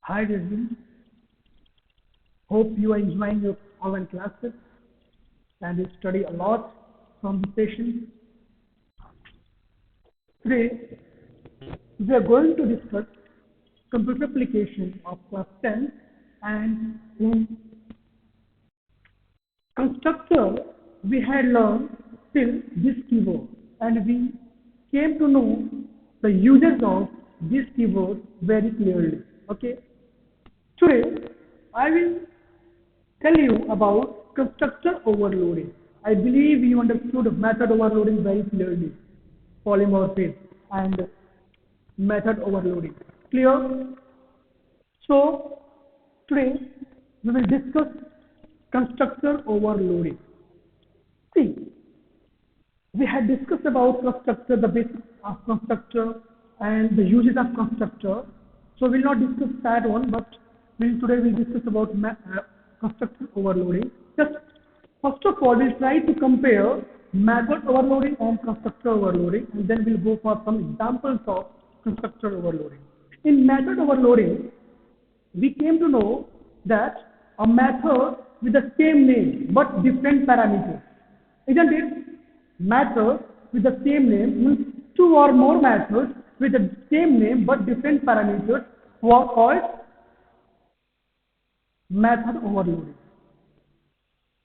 Hi, Rizwan. Hope you are enjoying your online classes and you study a lot from the session. Today, we are going to discuss computer application of class 10 and in constructor we had learned till this keyboard and we came to know the uses of this keyboard very clearly. Okay, today I will tell you about constructor overloading. I believe you understood method overloading very clearly, polymorphism and method overloading. Clear? So, today we will discuss constructor overloading. See, we had discussed about constructor, the basics of constructor and the uses of constructor. So we'll not discuss that one, but today we'll discuss about constructor overloading. Just first of all, we'll try to compare method overloading and constructor overloading, and then we'll go for some examples of constructor overloading. In method overloading, we came to know that a method with the same name but different parameters, isn't it? Method with the same name means two or more methods with the same name but different parameters were called method overloading.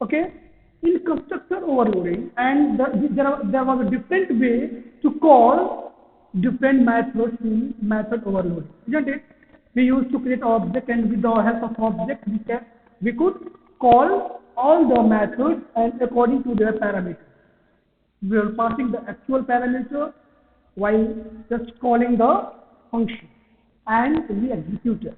Okay? In constructor overloading, and there was a different way to call different methods in method overloading, isn't it? We used to create object, and with the help of object, we could call all the methods and according to their parameters. We are passing the actual parameter while just calling the function, and we execute it.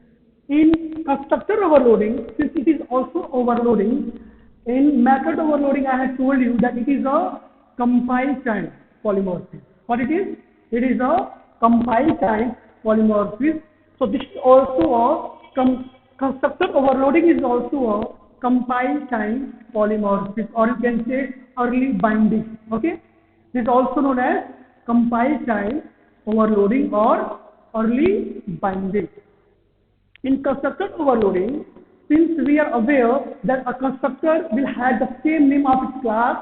In constructor overloading, since it is also overloading, in method overloading, I had told you that it is a compile time polymorphism. What it is? It is a compile time polymorphism. So this is also a constructor overloading is also a compile time polymorphism, or you can say early binding. Okay, this is also known as compile time overloading or early binding. In constructor overloading, since we are aware that a constructor will have the same name of its class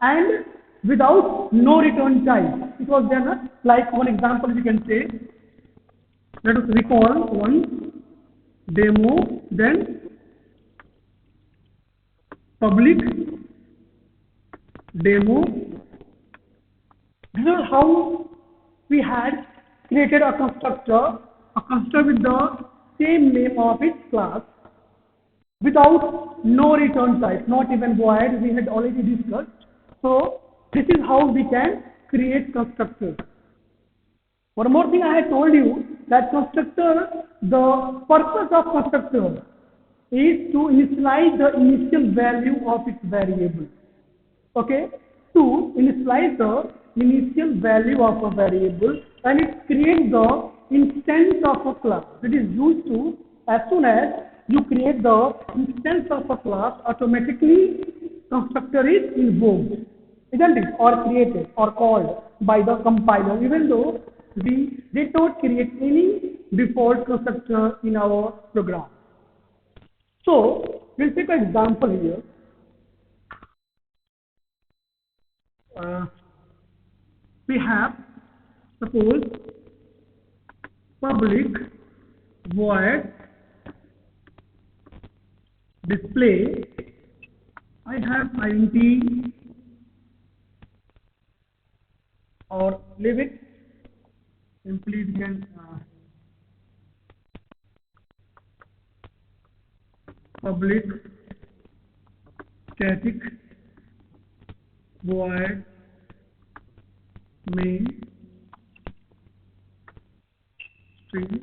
and without no return type, it was then like one example we can say. Let us recall one demo, then public demo. This is how we had created a constructor with the same name of its class without no return type, not even void, we had already discussed. So this is how we can create constructors. One more thing I had told you that constructor, the purpose of constructor is to initialize the initial value of its variable. Okay, to initialize the initial value of a variable, and it creates the instance of a class. It is used to, as soon as you create the instance of a class, automatically constructor is invoked, isn't it? Or created or called by the compiler, even though we did not create any default constructor in our program. So we'll take an example here. We have, suppose, public void display. I have int or leave it simply we can public static void main string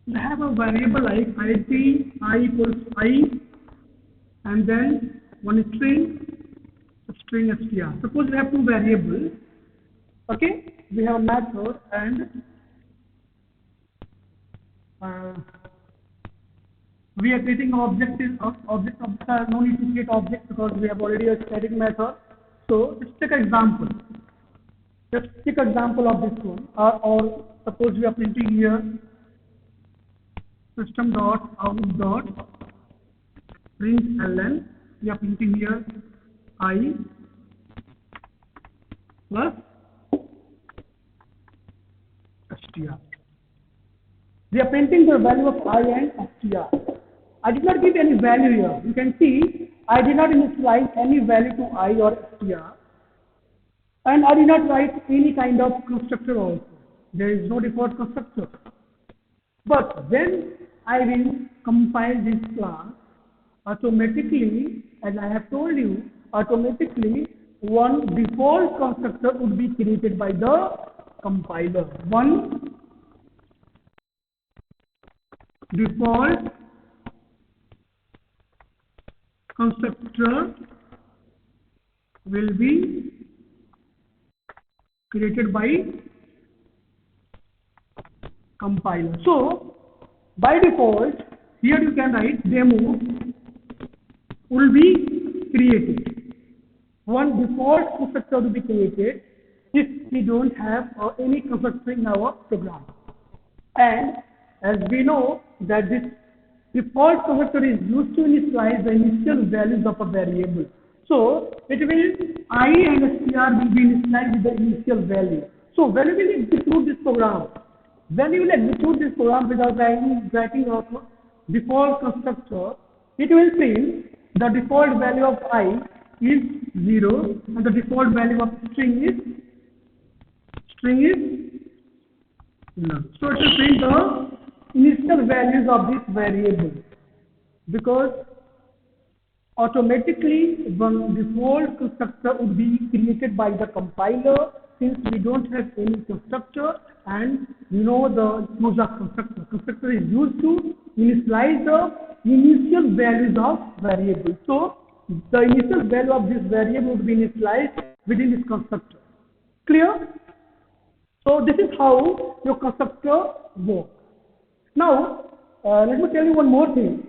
we have a variable like int I equals I and then one string str. Suppose we have two variables. Okay, we have a method and we are creating object no need to create object because we have already a static method. So let's take an example. Just take example of this one, or suppose we are printing here system dot out dot println. We are printing here I plus str. We are printing the value of I and str. I did not give any value here. You can see I did not initialize any value to I or str, and I did not write any kind of constructor also. There is no default constructor. But when I will compile this class, automatically, as I have told you, automatically one default constructor would be created by the compiler. One default constructor will be created by compiler. So by default, here you can write demo will be created. One default constructor will be created if we don't have any constructor in our program. And as we know that this default constructor is used to initialize the initial values of a variable. So it will I and str will be initialized with the initial value. So when we will execute this program, when you will execute this program without writing of default constructor, it will print the default value of I is 0 and the default value of string is none. So it will print the initial values of this variable, because automatically one default constructor would be created by the compiler, since we don't have any constructor and you know the use of constructor. Constructor is used to initialize the initial values of variable. So the initial value of this variable would be initialized within this constructor. Clear? So this is how your constructor works. Now let me tell you one more thing.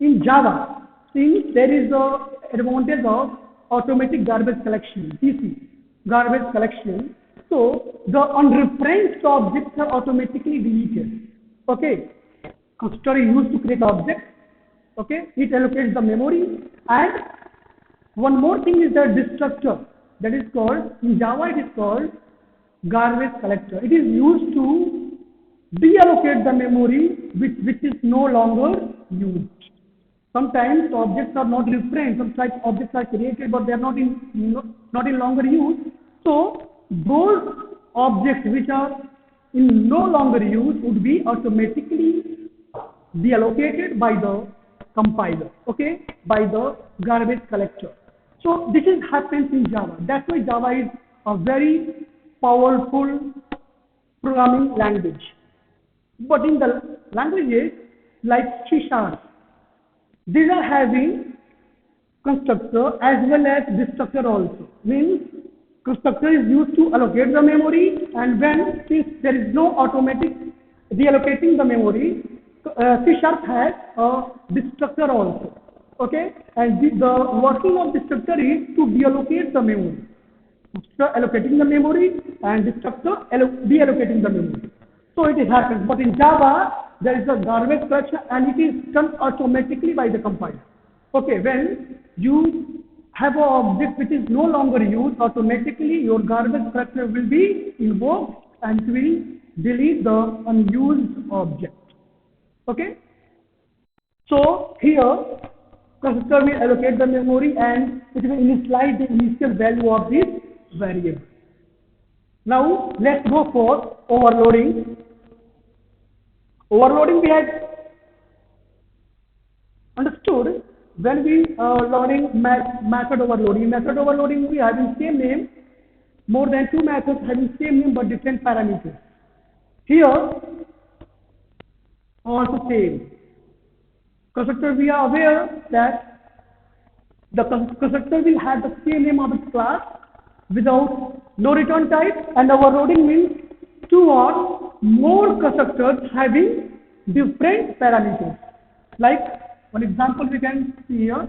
In Java, since there is a advantage of automatic garbage collection, GC, garbage collection, so the unreferenced objects are automatically deleted. Okay, constructor is used to create objects. Okay, it allocates the memory, and one more thing is the destructor, that is called, in Java it is called garbage collector. It is used to deallocate the memory which is no longer used. Sometimes objects are not referenced. Sometimes objects are created, but they are not in longer use. So those objects which are in no longer use would be automatically deallocated by the compiler. Okay, by the garbage collector. So this is happens in Java. That's why Java is a very powerful programming language. But in the languages like C#, these are having constructor as well as destructor also. Means constructor is used to allocate the memory, and when, since there is no automatic reallocating the memory, C# has a destructor also. Okay, and the working of destructor is to deallocate the memory. Constructor allocating the memory and destructor deallocating the memory. So it happens. But in Java, there is a garbage collection and it is done automatically by the compiler. Okay, when you have an object which is no longer used, automatically your garbage collector will be invoked and it will delete the unused object. Okay? So here, constructor will allocate the memory and it will initialize the initial value of this variable. Now let's go for overloading. Overloading we had understood when we learning method overloading. Method overloading we having same name, more than two methods having same name but different parameters. Here also same. Constructor, we are aware that the constructor will have the same name of its class without no return type, and overloading means two or more constructors having different parameters. Like one example we can see here,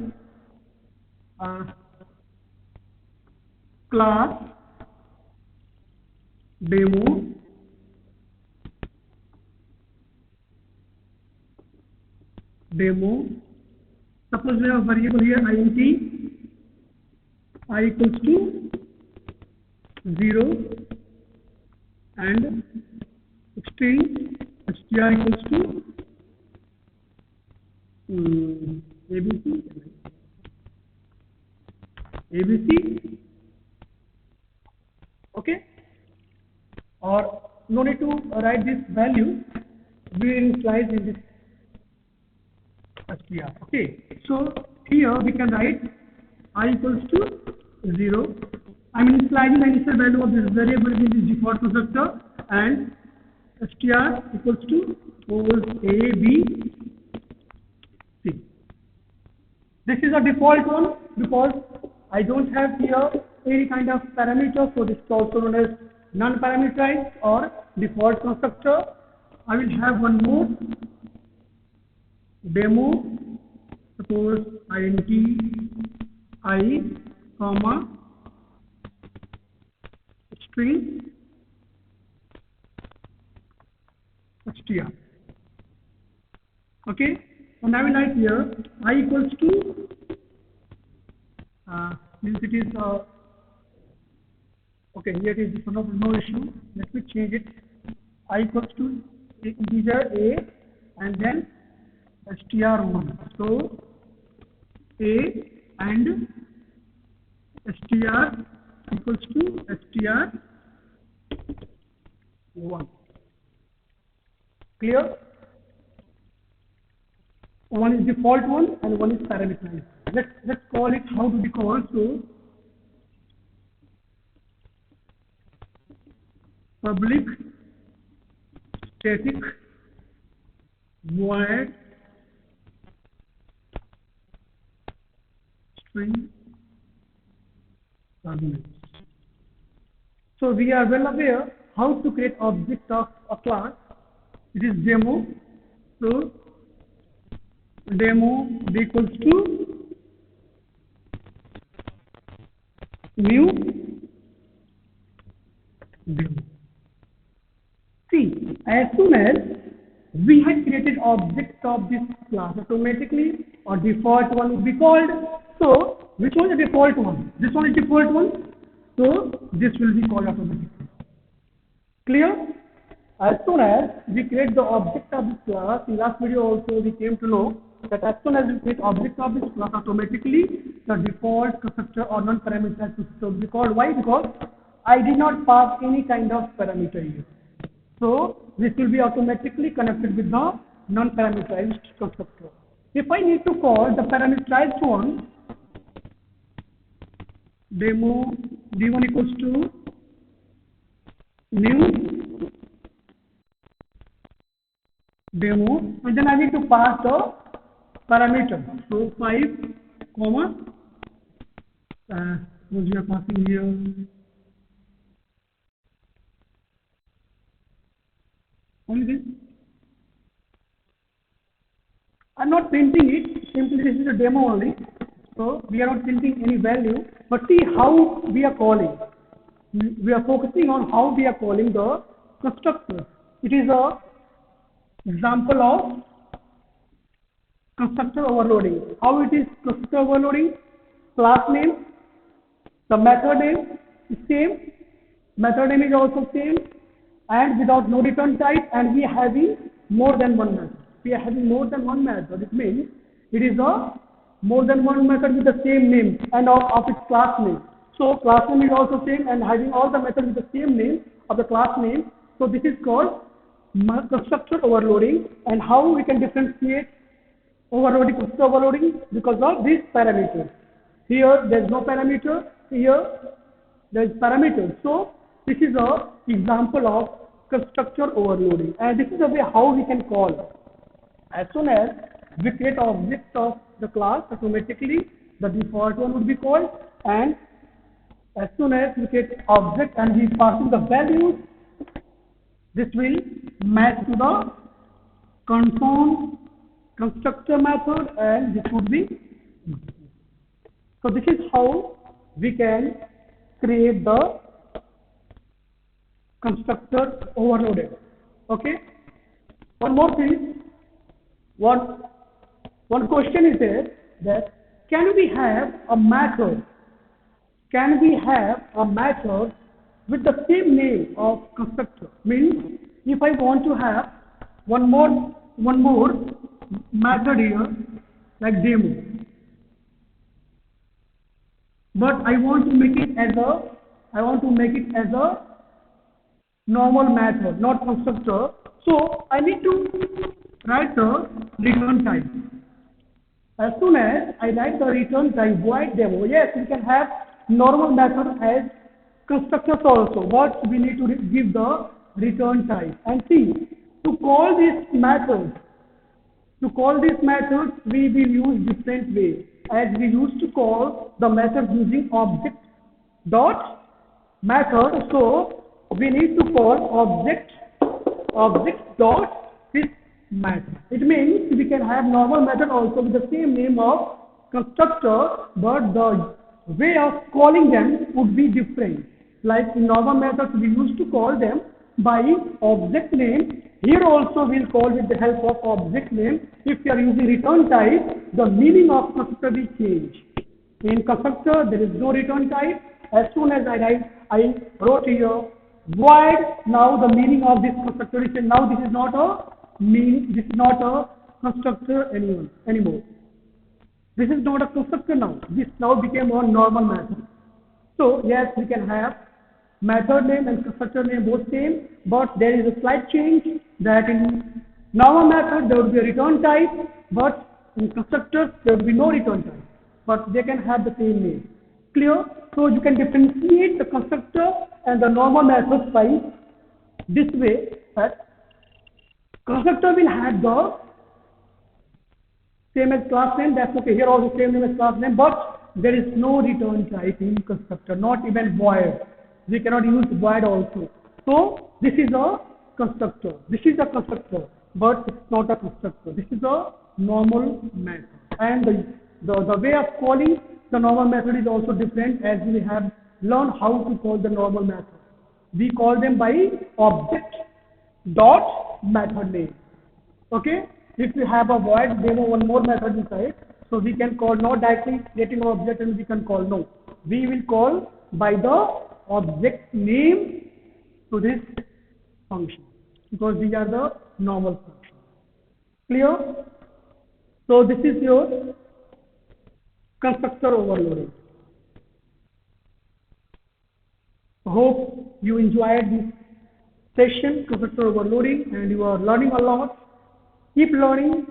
class demo, demo. Suppose we have variable here int I equals to 0 and string str equals to abc, okay, or no need to write this value, we will initialize in this str. Okay, so here we can write I equals to 0. I mean initializing the initial value of this variable in this default constructor, and str equals to a b c. This is a default one because I don't have here any kind of parameter, so this is also known as non-parameterized or default constructor. I will have one more demo, suppose int I comma string str. Okay, and I will write here I equals to means it is okay, here it is no issue. Let me change it. I equals to integer a and then str1. So a and str equals to str1. Clear? One is default one and one is parameterized. Let's call it, how do we call? So public static void string arguments. So we are well aware how to create object of a class. It is demo. So demo equals to new demo. See, as soon as we had created object of this class, automatically a default one will be called. So which one is the default one? This one is default one. So this will be called automatically. Clear? As soon as we create the object of this class, in last video also we came to know that as soon as we create object of this class, automatically the default constructor or non-parameterized constructor will be called. Why? Because I did not pass any kind of parameter here. So this will be automatically connected with the non-parameterized constructor. If I need to call the parameterized one, demo d1 equals to new demo, and then I need to pass the parameter. So 5 comma what we are passing here, only this. I'm not printing it, simply this is a demo only. So we are not printing any value, but see how we are calling. We are focusing on how we are calling the constructor. It is a example of constructor overloading. How it is constructor overloading? Class name, the method name is same, method name is also same, and without no return type, and we are having more than one method. We are having more than one method. It means it is a more than one method with the same name and of its class name. So class name is also same and having all the methods with the same name of the class name. So this is called constructor overloading. And how we can differentiate overloading, constructor overloading? Because of these parameters. Here there is no parameter. Here there is parameter. So this is a example of constructor overloading, and this is the way how we can call. As soon as we create object of the class, automatically the default one would be called, and as soon as we create object and we passing the values, this will match to the conform constructor method, and this would be. So this is how we can create the constructor overloaded. Okay. One more thing. One one question is there that can we have a method? Can we have a method with the same name of constructor? Means if I want to have one more method here like demo, but I want to make it as a normal method, not constructor. So I need to write the return type. As soon as I write the return type void demo, yes, we can have normal method as constructors also, but we need to give the return type. And see, to call this method, we will use different way. As we used to call the method using object dot method, so we need to call object dot this method. It means we can have normal method also with the same name of constructor, but the way of calling them would be different. Like in normal methods, we used to call them by object name. Here also we'll call with the help of object name. If you are using return type, the meaning of constructor will change. In constructor, there is no return type. As soon as I wrote here void. Now the meaning of this constructor is now this is not a constructor anymore. This is not a constructor now. This now became a normal method. So yes, we can have method name and constructor name both same, but there is a slight change that in normal method there will be a return type, but in constructors there will be no return type, but they can have the same name. Clear? So you can differentiate the constructor and the normal method by this way that constructor will have the same as class name, that's okay. Here also same name as class name, but there is no return type in constructor, not even void. We cannot use void also. So this is a constructor. This is a constructor, but it's not a constructor. This is a normal method. And the way of calling the normal method is also different, as we have learned how to call the normal method. We call them by object dot method name. Okay? If we have a void demo, one more method inside, so we can call not directly creating an object and we can call no. We will call by the object name to this function because these are the normal functions. Clear? So this is your constructor overloading. Hope you enjoyed this session, constructor overloading, and you are learning a lot. Keep learning.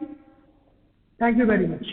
Thank you very much.